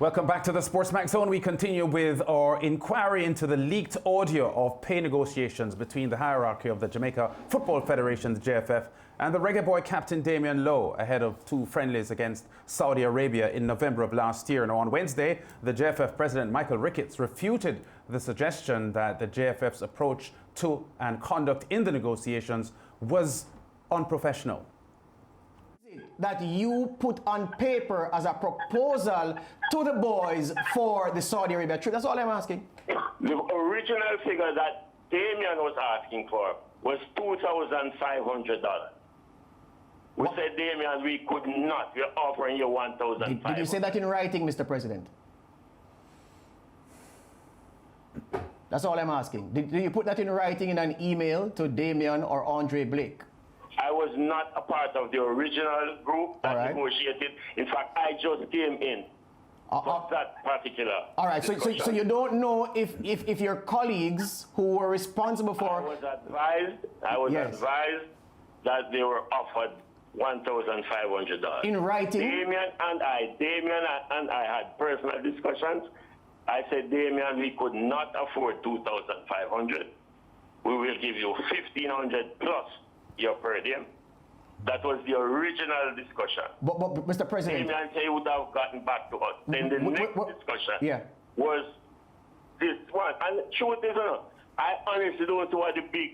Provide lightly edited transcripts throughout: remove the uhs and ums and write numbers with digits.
Welcome back to the SportsMax Zone. We continue with our inquiry into the leaked audio of pay negotiations between the hierarchy of the Jamaica Football Federation, the JFF, and the Reggae boy captain Damian Lowe ahead of two friendlies against Saudi Arabia in November of last year. Now, on Wednesday, the JFF president Michael Ricketts refuted the suggestion that the JFF's approach to and conduct in the negotiations was unprofessional. That you put on paper as a proposal to the boys for the Saudi Arabia trip. That's all I'm asking. The original figure that Damian was asking for was $2,500. We said, Damian, we could not. We're offering you $1,500. Did you say that in writing, Mr. President? That's all I'm asking. Did you put that in writing in an email to Damian or Andre Blake? I was not a part of the original group that negotiated. In fact, I just came in for that particular All right, so you don't know if your colleagues who were responsible for... I was advised that they were offered $1,500. In writing? Damian and I had personal discussions. I said, Damian, we could not afford $2,500. We will give you $1,500 plus your per diem. That was the original discussion. But Mr. President... Damian said he would have gotten back to us. Then the next discussion was this one. And truth is, I honestly don't know what the big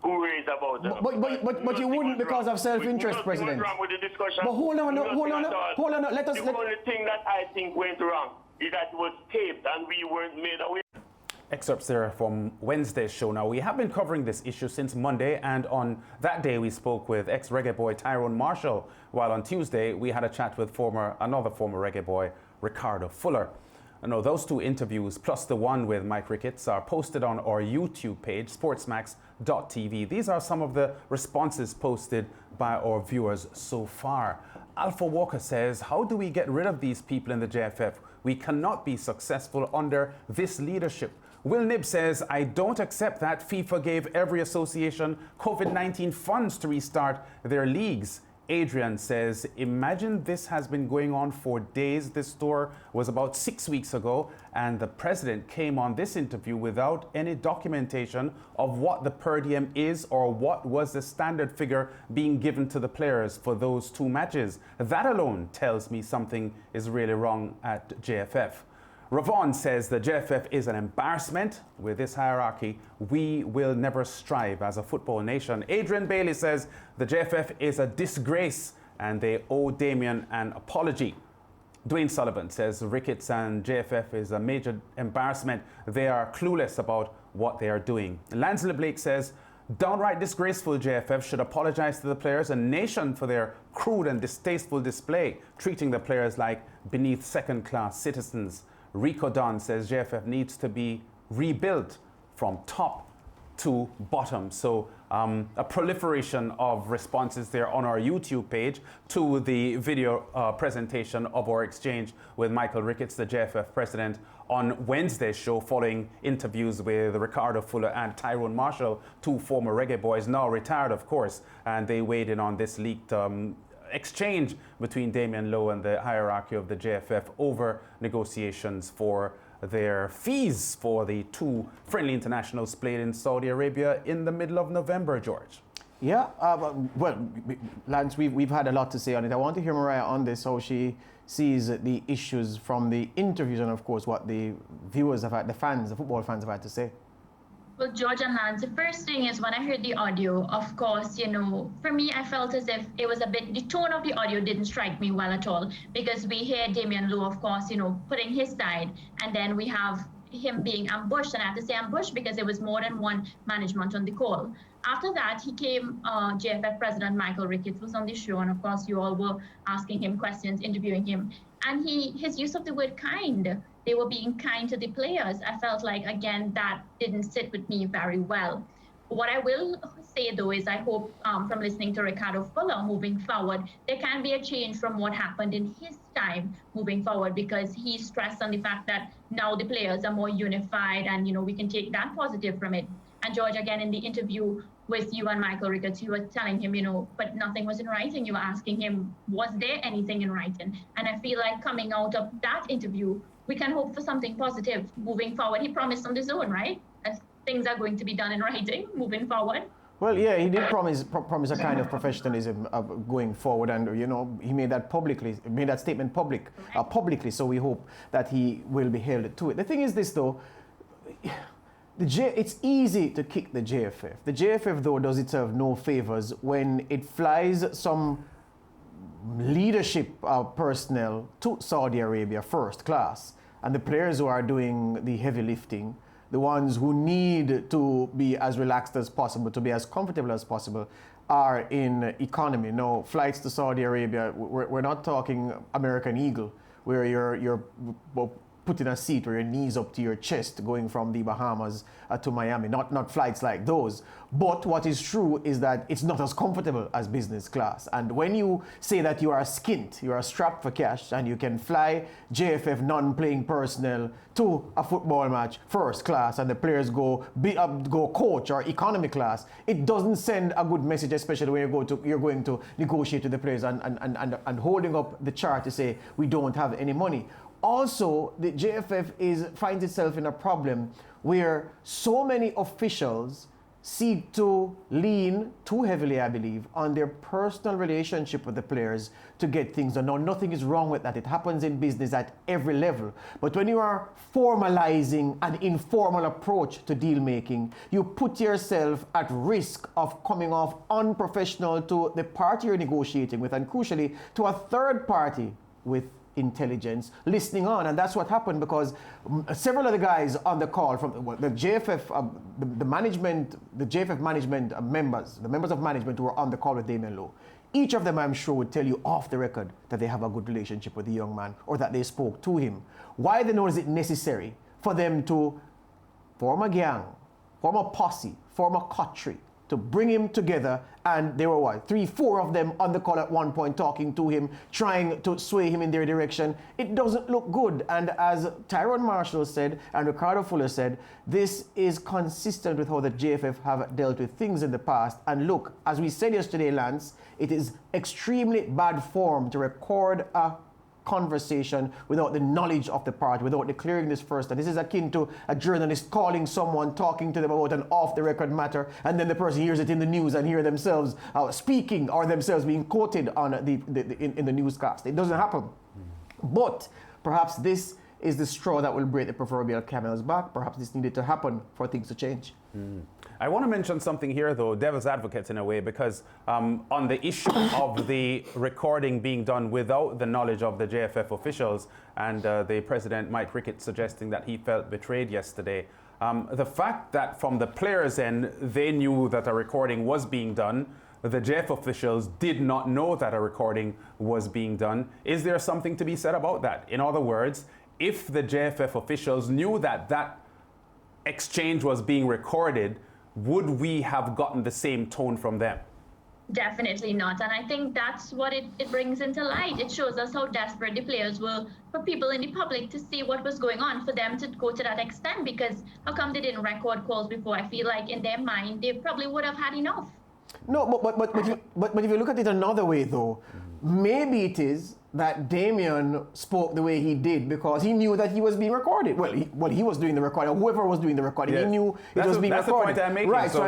hooray is about. But you wouldn't because of self-interest, President. Wrong with the discussion. But hold on. The only thing that I think went wrong is that it was taped and we weren't made aware. Excerpts there from Wednesday's show. Now, we have been covering this issue since Monday, and on that day we spoke with ex-Reggae boy Tyrone Marshall, while on Tuesday we had a chat with another former Reggae boy, Ricardo Fuller. Now, those two interviews, plus the one with Mike Ricketts, are posted on our YouTube page, sportsmax.tv. These are some of the responses posted by our viewers so far. Alpha Walker says, how do we get rid of these people in the JFF? We cannot be successful under this leadership. Will Nib says, I don't accept that FIFA gave every association COVID-19 funds to restart their leagues. Adrian says, imagine this has been going on for days. This tour was about 6 weeks ago, and the president came on this interview without any documentation of what the per diem is or what was the standard figure being given to the players for those two matches. That alone tells me something is really wrong at JFF. Ravon says the JFF is an embarrassment. With this hierarchy, we will never strive as a football nation. Adrian Bailey says the JFF is a disgrace and they owe Damian an apology. Dwayne Sullivan says Ricketts and JFF is a major embarrassment. They are clueless about what they are doing. Lansley Blake says, downright disgraceful. JFF should apologize to the players and nation for their crude and distasteful display, treating the players like beneath second-class citizens. Rico Don says JFF needs to be rebuilt from top to bottom. So a proliferation of responses there on our YouTube page to the video presentation of our exchange with Michael Ricketts, the JFF president, on Wednesday's show, following interviews with Ricardo Fuller and Tyrone Marshall, two former Reggae boys, now retired, of course, and they weighed in on this leaked exchange between Damian Lowe and the hierarchy of the JFF over negotiations for their fees for the two friendly internationals played in Saudi Arabia in the middle of November, George. Yeah, well, Lance, we've had a lot to say on it. I want to hear Mariah on this, how she sees the issues from the interviews and, of course, what the viewers have had, the football fans have had to say. Well, George and Lance, the first thing is when I heard the audio, of course, for me, I felt as if it was the tone of the audio didn't strike me well at all, because we hear Damian Lowe, of course, putting his side, and then we have him being ambushed, and I have to say ambushed because there was more than one management on the call. After that, he came, JFF President Michael Ricketts was on the show, and of course, you all were asking him questions, interviewing him, and his use of the word kind, they were being kind to the players. I felt like, again, that didn't sit with me very well. What I will say, though, is I hope from listening to Ricardo Fuller moving forward, there can be a change from what happened in his time moving forward, because he stressed on the fact that now the players are more unified and, we can take that positive from it. And George, again, in the interview with you and Michael Ricketts, you were telling him, you know, but nothing was in writing. You were asking him, was there anything in writing? And I feel like coming out of that interview, we can hope for something positive moving forward. He promised on the Zone, right? That things are going to be done in writing moving forward. Well, yeah, he did promise a kind of professionalism of going forward, and you know, he made that statement publicly. So we hope that he will be held to it. The thing is this, though. It's easy to kick the JFF. The JFF, though, does itself no favors when it flies some leadership personnel to Saudi Arabia first class, and the players who are doing the heavy lifting, the ones who need to be as relaxed as possible, to be as comfortable as possible, are in economy. No, flights to Saudi Arabia, we're not talking American Eagle, where you're put in a seat where your knees up to your chest going from the Bahamas to Miami. Not flights like those. But what is true is that it's not as comfortable as business class. And when you say that you are skint, you are strapped for cash, and you can fly JFF non-playing personnel to a football match first class, and the players go coach or economy class, it doesn't send a good message, especially when you're going to negotiate with the players and holding up the chart to say we don't have any money. Also, the JFF finds itself in a problem where so many officials seek to lean too heavily, I believe, on their personal relationship with the players to get things done. Now, nothing is wrong with that. It happens in business at every level. But when you are formalizing an informal approach to deal making, you put yourself at risk of coming off unprofessional to the party you're negotiating with, and crucially, to a third party with intelligence listening on. And that's what happened, because several of the guys on the call from the JFF, the JFF management members, the members of management who were on the call with Damian Lowe, each of them, I'm sure, would tell you off the record that they have a good relationship with the young man, or that they spoke to him. Why then is it necessary for them to form a gang, form a posse, form a coterie, to bring him together? And there were 3-4 of them on the call at one point, talking to him, trying to sway him in their direction. It doesn't look good. And as Tyrone Marshall said, and Ricardo Fuller said, this is consistent with how the JFF have dealt with things in the past. And look, as we said yesterday, Lance, it is extremely bad form to record a conversation without the knowledge of the party, without declaring this first. And this is akin to a journalist calling someone, talking to them about an off-the-record matter, and then the person hears it in the news and hear themselves speaking, or themselves being quoted on in the newscast. It doesn't happen. But perhaps this is the straw that will break the proverbial camel's back. Perhaps this needed to happen for things to change. I want to mention something here, though, devil's advocate in a way, because on the issue of the recording being done without the knowledge of the JFF officials, and the president, Mike Ricketts, suggesting that he felt betrayed yesterday, the fact that from the players' end, they knew that a recording was being done, the JFF officials did not know that a recording was being done. Is there something to be said about that? In other words, if the JFF officials knew that that exchange was being recorded, would we have gotten the same tone from them? Definitely not. And I think that's what it brings into light. It shows us how desperate the players were for people in the public to see what was going on, for them to go to that extent, because how come they didn't record calls before? I feel like in their mind, they probably would have had enough. No, but if you look at it another way, though, maybe it is that Damian spoke the way he did because he knew that he was being recorded. Well, he was doing the recording, or whoever was doing the recording, yes. He knew it was being recorded. That's the point I'm making. Right, so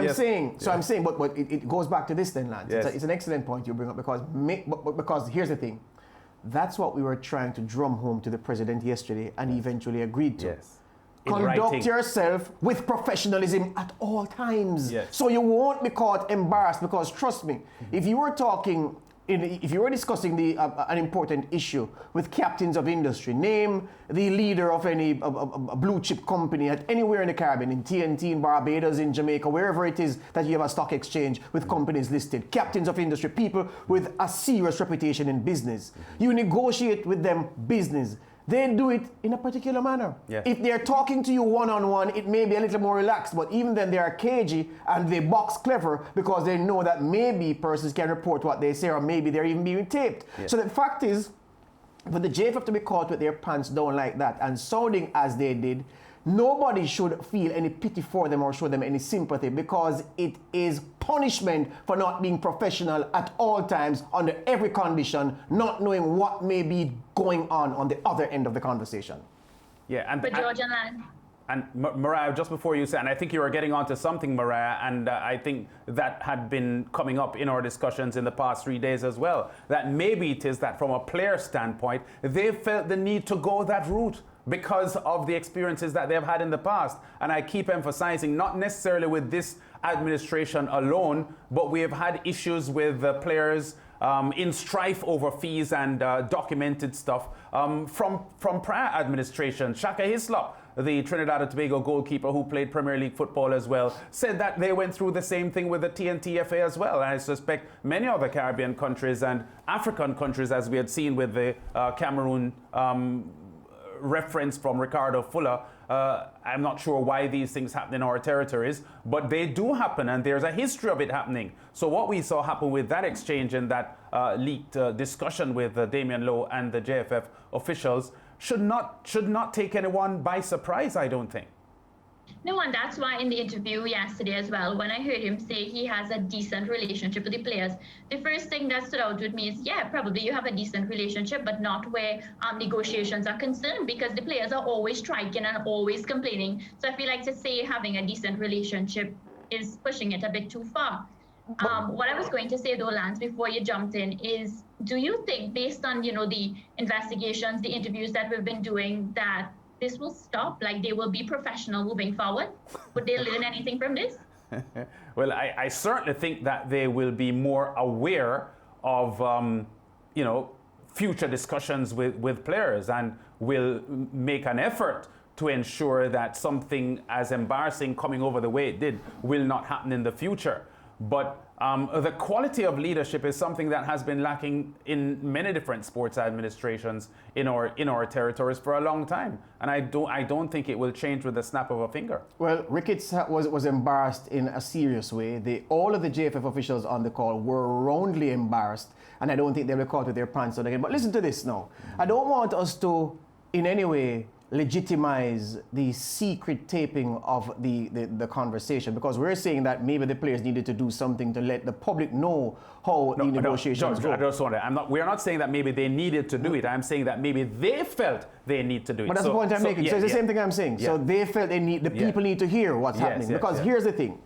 I'm saying, but it goes back to this then, Lance. Yes. It's an excellent point you bring up, because here's the thing. That's what we were trying to drum home to the president yesterday, and he eventually agreed to. Yes. Conduct yourself with professionalism at all times. Yes. So you won't be caught embarrassed, because trust me, if you were discussing an important issue with captains of industry, name the leader of any a blue chip company at anywhere in the Caribbean, in TNT, in Barbados, in Jamaica, wherever it is that you have a stock exchange with companies listed, captains of industry, people with a serious reputation in business. You negotiate with them business. They do it in a particular manner. Yeah. If they're talking to you one-on-one, it may be a little more relaxed, but even then they are cagey and they box clever, because they know that maybe persons can report what they say, or maybe they're even being taped. Yeah. So the fact is, for the JFF to be caught with their pants down like that and sounding as they did, nobody should feel any pity for them or show them any sympathy, because it is punishment for not being professional at all times, under every condition, not knowing what may be going on the other end of the conversation. Yeah, But George and Lan. And Mariah, just before you said, and I think you were getting onto something, Mariah, and I think that had been coming up in our discussions in the past 3 days as well, that maybe it is that from a player standpoint, they felt the need to go that route because of the experiences that they've had in the past. And I keep emphasizing, not necessarily with this administration alone, but we have had issues with players in strife over fees and documented stuff from prior administration. Shaka Hislop, the Trinidad and Tobago goalkeeper who played Premier League football as well, said that they went through the same thing with the TNTFA as well. And I suspect many other Caribbean countries and African countries, as we had seen with the Cameroon reference from Ricardo Fuller. I'm not sure why these things happen in our territories, but they do happen, and there's a history of it happening. So what we saw happen with that exchange and that leaked discussion with Damian Lowe and the JFF officials should not take anyone by surprise, I don't think. No, and that's why in the interview yesterday as well, when I heard him say he has a decent relationship with the players, the first thing that stood out with me is, yeah, probably you have a decent relationship, but not where negotiations are concerned, because the players are always striking and always complaining. So I feel like to say having a decent relationship is pushing it a bit too far. What I was going to say though, Lance, before you jumped in, is do you think, based on, the investigations, the interviews that we've been doing, that this will stop? Like, they will be professional moving forward? Would they learn anything from this? Well, I certainly think that they will be more aware of, future discussions with players, and will make an effort to ensure that something as embarrassing coming over the way it did will not happen in the future. But the quality of leadership is something that has been lacking in many different sports administrations in our territories for a long time, and I don't think it will change with the snap of a finger. Well, Ricketts was embarrassed in a serious way. All of the JFF officials on the call were roundly embarrassed, and I don't think they were caught with their pants on again. But listen to this now. I don't want us to in any way legitimize the secret taping of the conversation, because we're saying that maybe the players needed to do something to let the public know how the negotiations go. I just want to, we're not saying that maybe they needed to do it. I'm saying that maybe they felt they need to do it. But that's the point I'm making. So it's the same thing I'm saying. So they felt people need to hear what's happening. Because here's the thing.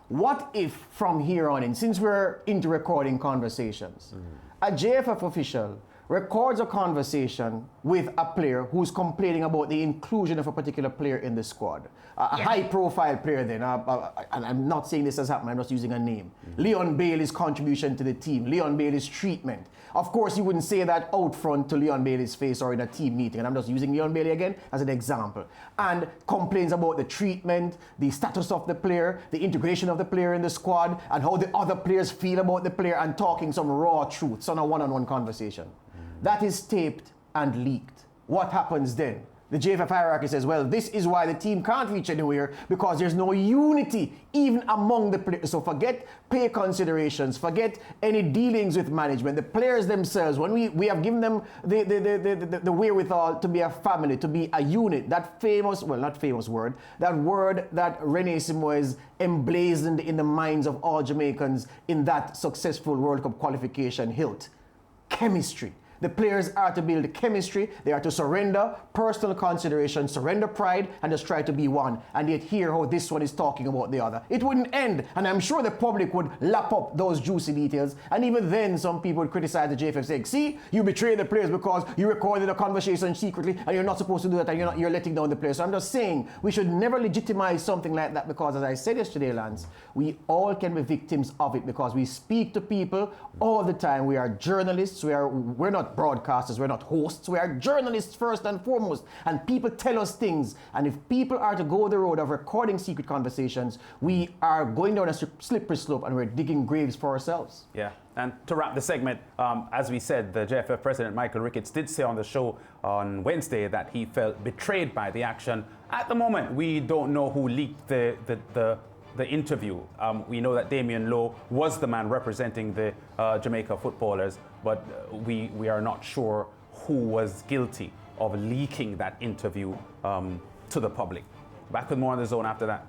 What if from here on in, since we're into recording conversations, a JFF official records a conversation with a player who's complaining about the inclusion of a particular player in the squad. A high-profile player then, and I'm not saying this has happened, I'm just using a name. Leon Bailey's contribution to the team, Leon Bailey's treatment. Of course, you wouldn't say that out front to Leon Bailey's face or in a team meeting, and I'm just using Leon Bailey again as an example. And complains about the treatment, the status of the player, the integration of the player in the squad, and how the other players feel about the player, and talking some raw truths on a one-on-one conversation. That is taped and leaked. What happens then? The JFF hierarchy says, well, this is why the team can't reach anywhere, because there's no unity even among the players. So forget pay considerations, forget any dealings with management. The players themselves, when we have given them the wherewithal to be a family, to be a unit, that famous, well, not famous word, that word that Rene Simoes emblazoned in the minds of all Jamaicans in that successful World Cup qualification hilt: chemistry. The players are to build chemistry. They are to surrender personal consideration, surrender pride, and just try to be one. And yet hear how this one is talking about the other. It wouldn't end. And I'm sure the public would lap up those juicy details. And even then, some people would criticize the JFF, saying, see, you betrayed the players because you recorded a conversation secretly, and you're not supposed to do that, and you're letting down the players. So I'm just saying, we should never legitimize something like that, because, as I said yesterday, Lance, we all can be victims of it, because we speak to people all the time. We are journalists. We're not broadcasters, we're not hosts, we are journalists first and foremost, and people tell us things, and if people are to go the road of recording secret conversations, we are going down a slippery slope, and we're digging graves for ourselves. Yeah, and to wrap the segment, as we said, the JFF president Michael Ricketts did say on the show on Wednesday that he felt betrayed by the action. At the moment, we don't know who leaked the interview. We know that Damian Lowe was the man representing the Jamaica footballers, but we are not sure who was guilty of leaking that interview to the public. Back with more on The Zone after that.